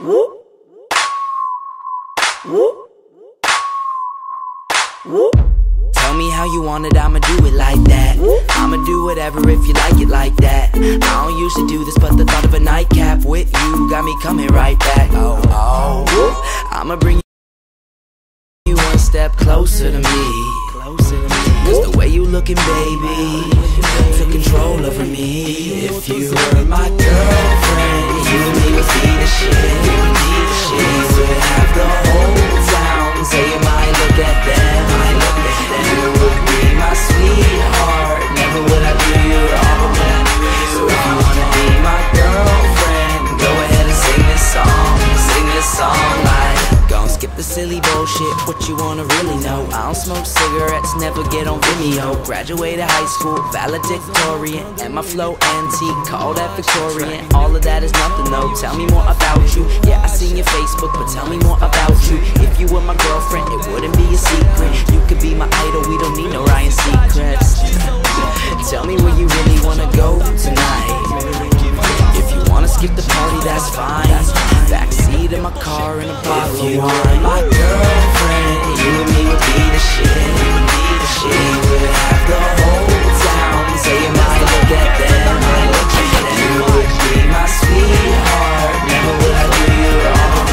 Whoop. Whoop. Whoop. Tell me how you want it, I'ma do it like that. I'ma do whatever if you like it like that. I don't usually do this, but the thought of a nightcap with you got me coming right back. Oh, I'ma bring you one step closer to me. Cause the way you looking, baby, took control over me. If you were my girlfriend, you and me would be the shit. We would have the whole town saying my look at them. You would be my sweetheart, never would I do you wrong. So if you wanna be my girlfriend, go ahead and sing this song like, gon' skip the silly bullshit, what you wanna really know. I don't smoke cigarettes, never get on Vimeo. Graduated high school, valedictorian, and my flow antique, call that Victorian. All of that is nothing though, tell me more about you. Yeah, I see your Facebook, but tell me more about you. If you were my girlfriend, it wouldn't be a secret. You could be my idol, we don't need no Ryan Seacrest. Tell me where you really wanna go tonight. If you wanna skip the party, that's fine. Backseat in my car in a bottle of wine. If you were my girlfriend, you and me would be the shit. We would have the whole town saying my look at them. You would be my sweetheart, never would I do you wrong.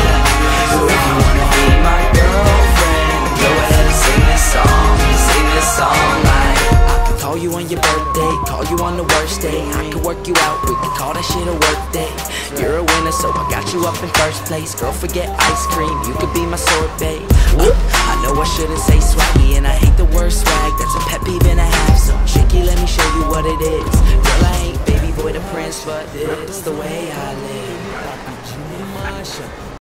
So if you wanna be my girlfriend, go ahead and sing this song like, I could call you on your birthday, call you on the worst day. I could work you out, we could call that shit a work day. You're a winner, so I got you up in first place. Girl, forget ice cream, you could be my sorbet. I know I shouldn't say swaggy, and I hate the word swag, that's a pet peeve and a half. So chicky, let me show you what it is. Girl, I ain't baby boy the prince, but this the way I live.